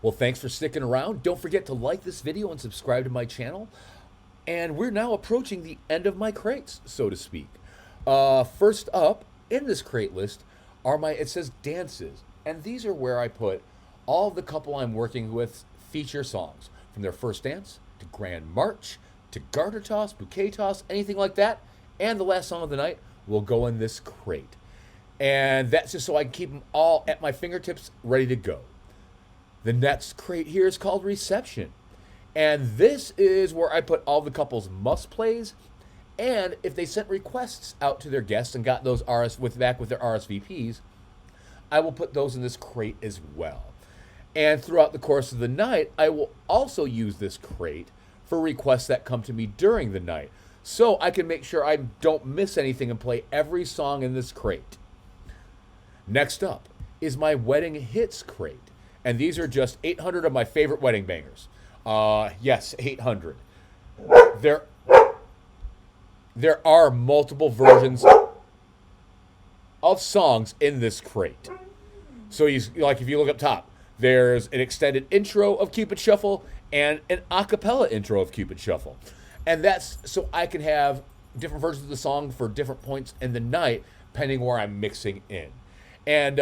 Well, thanks for sticking around. Don't forget to like this video and subscribe to my channel. And we're now approaching the end of my crates, so to speak. First up in this crate list are it says dances. And these are where I put all of the couple I'm working with feature songs. From their first dance, to Grand March, to Garter Toss, Bouquet Toss, anything like that. And the last song of the night will go in this crate. And that's just so I can keep them all at my fingertips, ready to go. The next crate here is called Reception. And this is where I put all the couple's must plays. And if they sent requests out to their guests and got those back with their RSVPs, I will put those in this crate as well. And throughout the course of the night, I will also use this crate for requests that come to me during the night. So I can make sure I don't miss anything and play every song in this crate. Next up is my wedding hits crate. And these are just 800 of my favorite wedding bangers. Yes, 800. There are multiple versions of songs in this crate. So if you look up top, there's an extended intro of Cupid Shuffle and an a cappella intro of Cupid Shuffle. And that's so I can have different versions of the song for different points in the night, depending where I'm mixing in. And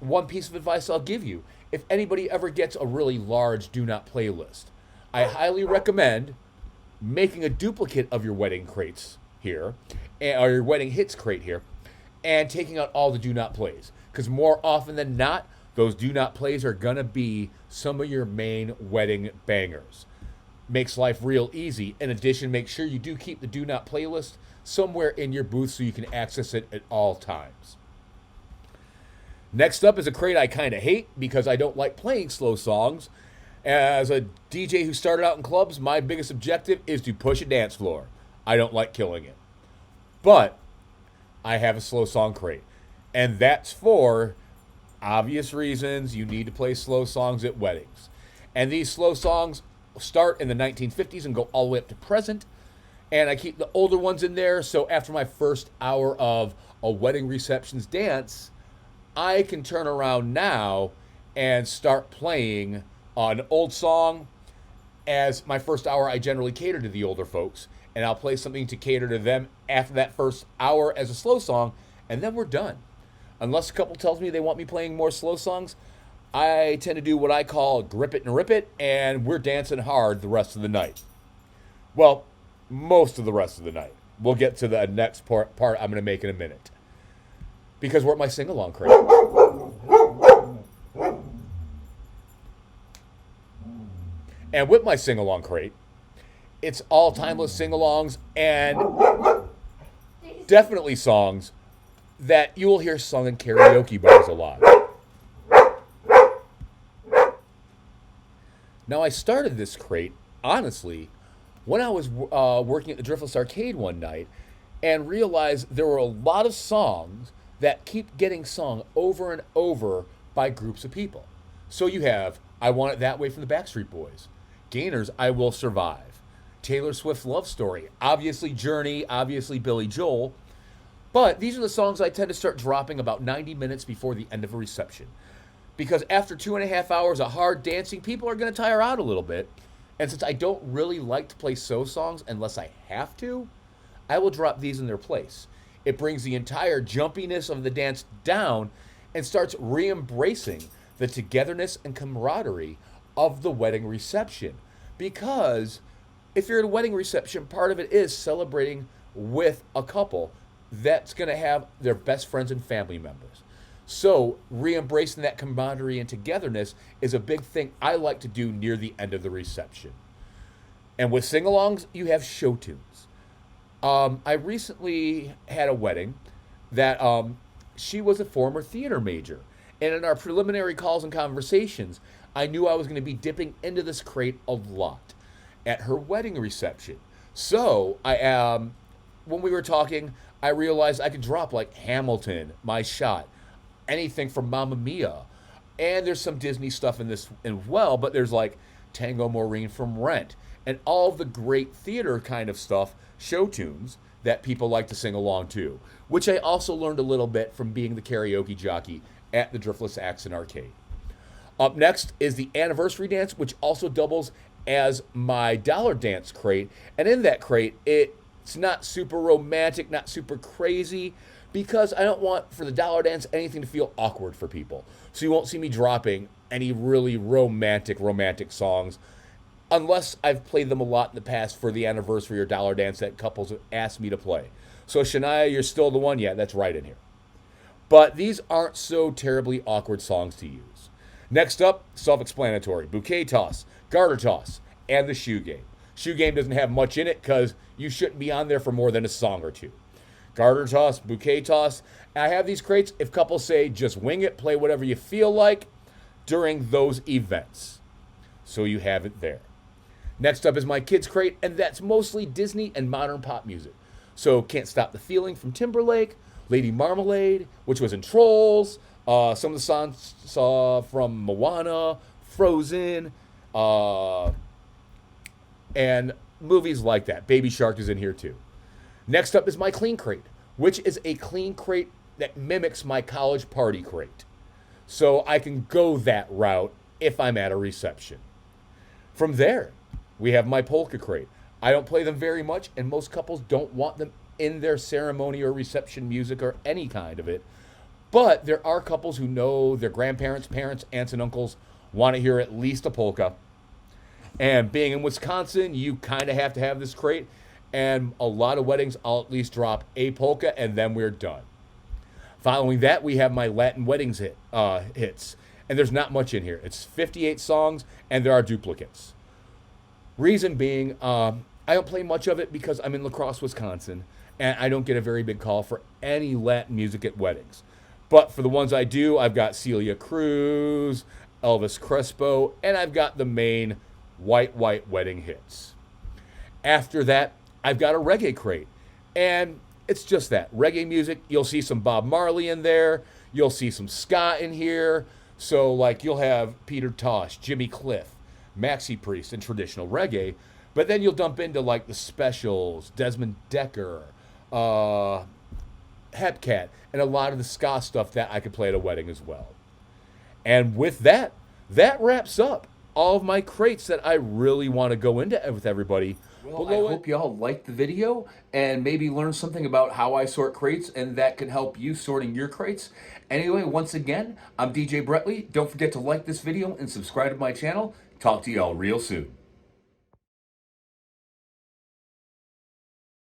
one piece of advice I'll give you, if anybody ever gets a really large do not playlist, I highly recommend making a duplicate of your wedding crates here, or your wedding hits crate here, and taking out all the do not plays. Because more often than not, those do not plays are going to be some of your main wedding bangers. Makes life real easy. In addition, make sure you do keep the do not playlist somewhere in your booth so you can access it at all times. Next up is a crate I kind of hate because I don't like playing slow songs. As a DJ who started out in clubs, my biggest objective is to push a dance floor. I don't like killing it. But I have a slow song crate. And that's for obvious reasons. You need to play slow songs at weddings. And these slow songs start in the 1950s and go all the way up to present. And I keep the older ones in there, so after my first hour of a wedding reception's dance, I can turn around now and start playing an old song. As my first hour, I generally cater to the older folks, and I'll play something to cater to them after that first hour as a slow song, and then we're done. Unless a couple tells me they want me playing more slow songs, I tend to do what I call grip it and rip it, and we're dancing hard the rest of the night. Well, most of the rest of the night. We'll get to the next part I'm going to make in a minute. Because we're at my sing-along crate. And with my sing-along crate, it's all timeless sing-alongs and definitely songs that you will hear sung in karaoke bars a lot. Now, I started this crate, honestly, when I was working at the Driftless Arcade one night and realized there were a lot of songs that keep getting sung over and over by groups of people. So you have I Want It That Way from the Backstreet Boys, Gainer's I Will Survive, Taylor Swift's Love Story, obviously Journey, obviously Billy Joel. But these are the songs I tend to start dropping about 90 minutes before the end of a reception. Because after 2.5 hours of hard dancing, people are going to tire out a little bit. And since I don't really like to play slow songs unless I have to, I will drop these in their place. It brings the entire jumpiness of the dance down and starts re-embracing the togetherness and camaraderie of the wedding reception. Because if you're at a wedding reception, part of it is celebrating with a couple that's going to have their best friends and family members. So re-embracing that camaraderie and togetherness is a big thing I like to do near the end of the reception. And with sing-alongs, you have show tunes. I recently had a wedding that she was a former theater major. And in our preliminary calls and conversations, I knew I was going to be dipping into this crate a lot at her wedding reception. So when we were talking, I realized I could drop like Hamilton, My Shot, anything from Mamma Mia. And there's some Disney stuff in this as well, but there's like Tango Maureen from Rent. And all the great theater kind of stuff, show tunes, that people like to sing along to. Which I also learned a little bit from being the karaoke jockey at the Driftless Accent Arcade. Up next is the anniversary dance, which also doubles as my dollar dance crate. And in that crate, it's not super romantic, not super crazy, because I don't want for the dollar dance anything to feel awkward for people. So you won't see me dropping any really romantic songs unless I've played them a lot in the past for the anniversary or dollar dance that couples have asked me to play. So Shania, you're still the one? Yeah, that's right in here. But these aren't so terribly awkward songs to use. Next up, self-explanatory. Bouquet toss, garter toss, and the shoe game. Shoe game doesn't have much in it because you shouldn't be on there for more than a song or two. Garter toss, bouquet toss. I have these crates if couples say just wing it, play whatever you feel like during those events. So you have it there. Next up is my kids crate, and that's mostly Disney and modern pop music. So Can't Stop the Feeling from Timberlake, Lady Marmalade, which was in Trolls, some of the songs from Moana, Frozen, and movies like that. Baby Shark is in here too. Next up is my clean crate, which is a clean crate that mimics my college party crate. So I can go that route if I'm at a reception. From there, we have my polka crate. I don't play them very much, and most couples don't want them in their ceremony or reception music or any kind of it. But there are couples who know their grandparents, parents, aunts, and uncles want to hear at least a polka. And being in Wisconsin, you kind of have to have this crate. And a lot of weddings, I'll at least drop a polka, and then we're done. Following that, we have my Latin weddings hits. And there's not much in here. It's 58 songs, and there are duplicates. Reason being, I don't play much of it because I'm in La Crosse, Wisconsin, and I don't get a very big call for any Latin music at weddings. But for the ones I do, I've got Celia Cruz, Elvis Crespo, and I've got the main white wedding hits. After that, I've got a reggae crate, and it's just that. Reggae music, you'll see some Bob Marley in there, you'll see some ska in here, so like you'll have Peter Tosh, Jimmy Cliff, Maxi Priest, and traditional reggae, but then you'll dump into like the Specials, Desmond Decker, Hepcat, and a lot of the ska stuff that I could play at a wedding as well. And with that, that wraps up all of my crates that I really want to go into with everybody. Well, I hope y'all liked the video and maybe learned something about how I sort crates, and that can help you sorting your crates. Anyway, once again, I'm DJ Brettley. Don't forget to like this video and subscribe to my channel. Talk to y'all real soon.